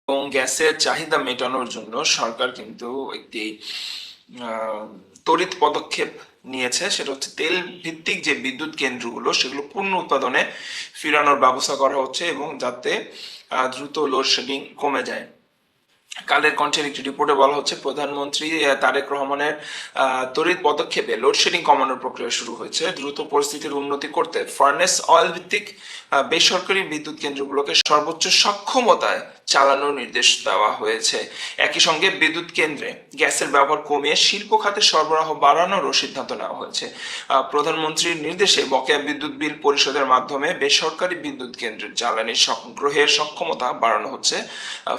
এবং গ্যাসের চাহিদা মেটানোর জন্য সরকার কিন্তু একটি তড়িৎ পদক্ষেপ নিয়েছে। সেটা হচ্ছে তেল ভিত্তিক যে বিদ্যুৎ কেন্দ্রগুলো সেগুলো পূর্ণ উৎপাদনে ফিরানোর ব্যবস্থা করা হচ্ছে এবং যাতে দ্রুত লোডশেডিং কমে যায়। কালের কণ্ঠের একটি রিপোর্টে বলা হচ্ছে প্রধানমন্ত্রী তারেক রহমানের তড়িৎ পদক্ষেপে লোডশেডিং কমানোর প্রক্রিয়া শুরু হয়েছে। দ্রুত পরিস্থিতির উন্নতি করতে ফার্নেস অয়েল ভিত্তিক বেসরকারি বিদ্যুৎ কেন্দ্রগুলোকে সর্বোচ্চ সক্ষমতায় চালানোর নির্দেশ দেওয়া হয়েছে। একই সঙ্গে বিদ্যুৎ কেন্দ্রে গ্যাসের ব্যবহার কমিয়ে শিল্প খাতে সরবরাহ বাড়ানোরও সিদ্ধান্ত নেওয়া হয়েছে। প্রধানমন্ত্রীর নির্দেশে বকেয়া বিদ্যুৎ বিল পরিশোধের মাধ্যমে বেসরকারি বিদ্যুৎ কেন্দ্রের জ্বালানি সংগ্রহের সক্ষমতা বাড়ানো হচ্ছে।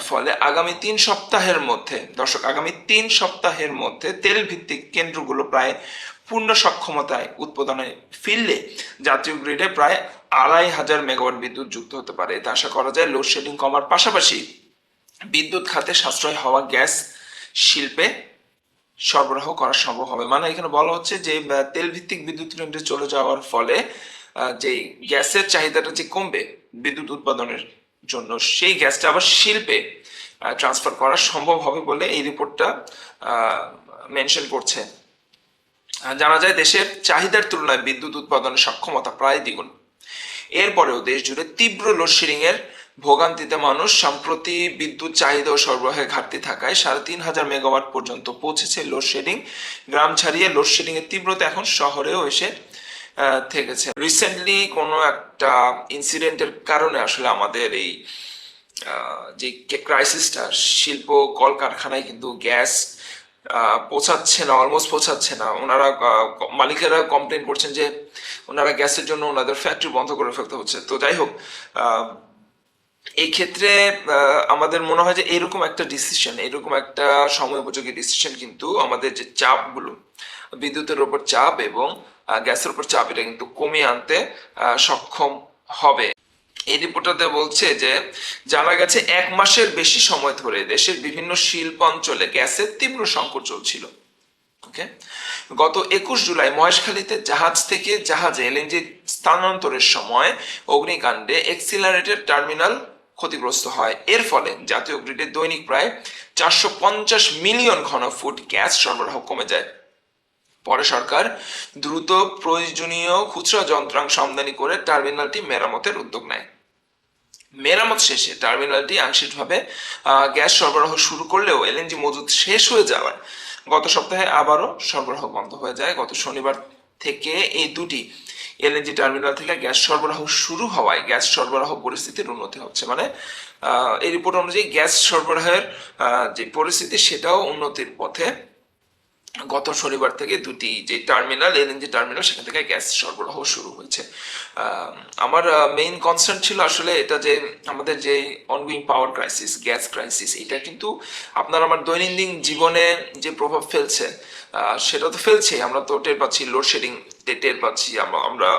ফলে আগামী 3 সপ্তাহের মধ্যে তেল ভিত্তিক কেন্দ্রগুলো প্রায় পূর্ণ সক্ষমতায় উৎপাদনে ফিরলে জাতীয় গ্রিডে প্রায় 2500 মেগাওয়াট বিদ্যুৎ যুক্ত হতে পারে। এতে আশা করা যায় লোডশেডিং কমার পাশাপাশি বিদ্যুৎ খাতে সাশ্রয় হওয়া গ্যাস শিল্পে সরবরাহ করা সম্ভব হবে। মানে এখানে বলা হচ্ছে যে তেল ভিত্তিক বিদ্যুৎ কেন্দ্রে চলে যাওয়ার ফলে যে গ্যাসের চাহিদাটা যে কমবে বিদ্যুৎ উৎপাদনের জন্য, সেই গ্যাসটা আবার শিল্পে ট্রান্সফার করা সম্ভব হবে বলে এই রিপোর্টটা মেনশন করছে। জানা যায় দেশের চাহিদার তুলনায় বিদ্যুৎ উৎপাদনের সক্ষমতা প্রায় দ্বিগুণ। এরপরেও দেশ জুড়ে তীব্র লোডশেডিং এর ভোগান্তিতে মানুষ। সম্প্রতি বিদ্যুৎ চাহিদা ও সরবরাহে ঘাটতি থাকায় 3500 মেগাওয়াট পর্যন্ত পৌঁছেছে লোডশেডিং। গ্রাম ছাড়িয়ে লোডশেডিং এর তীব্রতা এখন শহরেও এসে থেকেছে। রিসেন্টলি কোনো একটা ইনসিডেন্টের কারণে আসলে আমাদের এই যে ক্রাইসিসটা, শিল্প কলকারখানায় কিন্তু গ্যাস পৌঁছাচ্ছে না, অলমোস্ট পৌঁছাচ্ছে না। ওনারা মালিকেরা কমপ্লেন করছেন যে ওনারা গ্যাসের জন্য ওনাদের ফ্যাক্টরি বন্ধ করে ফেলতে হচ্ছে। তো যাই হোক, এই ক্ষেত্রে আমাদের মনে হয় যে এরকম একটা ডিসিশন, এরকম একটা সময় উপযোগী ডিসিশন কিন্তু আমাদের যে চাপগুলো, বিদ্যুতের উপর চাপ এবং গ্যাসের উপর চাপ, এটা কিন্তু কমিয়ে আনতে সক্ষম হবে। এই রিপোর্টটাতে বলছে যে জানা গেছে 1 মাসের বেশি সময় ধরে দেশের বিভিন্ন শিল্পাঞ্চলে গ্যাসের তীব্র সংকট চলছিল। ওকে, গত 21 জুলাই মহেশখালীতে জাহাজ থেকে জাহাজে এলএনজি স্থানান্তরের সময় অগ্নিকাণ্ডে এক্সিলারেটেড টার্মিনাল ক্ষতিগ্রস্ত হয়। এর ফলে জাতীয় গ্রিডে দৈনিক প্রায় 450 মিলিয়ন ঘনফুট গ্যাস সরবরাহ কমে যায়। পরে সরকার দ্রুত প্রয়োজনীয় খুচরা যন্ত্রাংশ আমদানি করে টার্মিনালটি মেরামতের উদ্যোগ নেয়। মেরামত শেষে টার্মিনালটি আংশিকভাবে গ্যাস সরবরাহ শুরু করলেও এলএনজি মজুদ শেষ হয়ে যাওয়ায় গত সপ্তাহে আবারও সরবরাহ বন্ধ হয়ে যায়। গত শনিবার থেকে এই দুটি এলএনজি টার্মিনাল থেকে গ্যাস সরবরাহ শুরু হওয়ায় গ্যাস সরবরাহ পরিস্থিতির উন্নতি হচ্ছে। মানে এই রিপোর্ট অনুযায়ী গ্যাস সরবরাহের যে পরিস্থিতি সেটাও উন্নতির পথে। গত শনিবার থেকে দুটি যে টার্মিনাল, এলএনজি টার্মিনাল, সেখান থেকে গ্যাস সরবরাহ শুরু হয়েছে। আমার মেইন কনসার্ন ছিল আসলে এটা যে আমাদের যে অনগোয়িং পাওয়ার ক্রাইসিস, গ্যাস ক্রাইসিস, এটা কিন্তু আপনার আমার দৈনন্দিন জীবনে যে প্রভাব ফেলছে সেটা তো ফেলছে। আমরা তো টের পাচ্ছি, লোডশেডিং টের পাচ্ছি। আমরা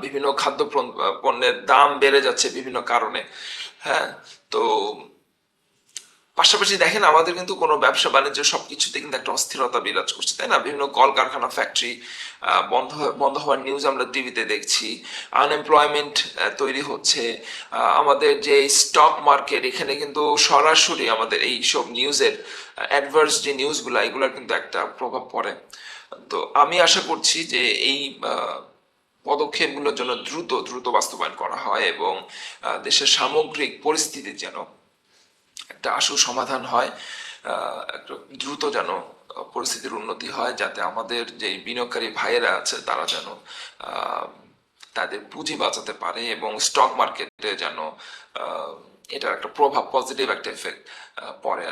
বিভিন্ন খাদ্য পণ্যের দাম বেড়ে যাচ্ছে বিভিন্ন কারণে। হ্যাঁ, তো পাশাপাশি দেখেন আমাদের কিন্তু কোনো ব্যবসা বাণিজ্য সবকিছুতে কিন্তু একটা অস্থিরতা বিরাজ করছে, তাই না? বিভিন্ন কলকারখানা, ফ্যাক্টরি বন্ধ হওয়ার নিউজ আমরা টিভিতে দেখছি। আনএমপ্লয়মেন্ট তৈরি হচ্ছে। আমাদের যে স্টক মার্কেট, এখানে কিন্তু সরাসরি আমাদের এই সব নিউজের অ্যাডভার্স যে নিউজগুলো, এগুলোর কিন্তু একটা প্রভাব পড়ে। তো আমি আশা করছি যে এই পদক্ষেপগুলোর জন্য দ্রুত বাস্তবায়ন করা হয় এবং দেশের সামগ্রিক পরিস্থিতির যেন একটা আশু সমাধান হয়, একটা দ্রুত যেন পরিস্থিতির উন্নতি হয়, যাতে আমাদের যে বিনিয়োগকারী ভাইয়েরা আছে তারা যেন তাদের পুঁজি বাঁচাতে পারে এবং স্টক মার্কেটে যেন এটার একটা প্রভাব, পজিটিভ একটা এফেক্ট পড়ে।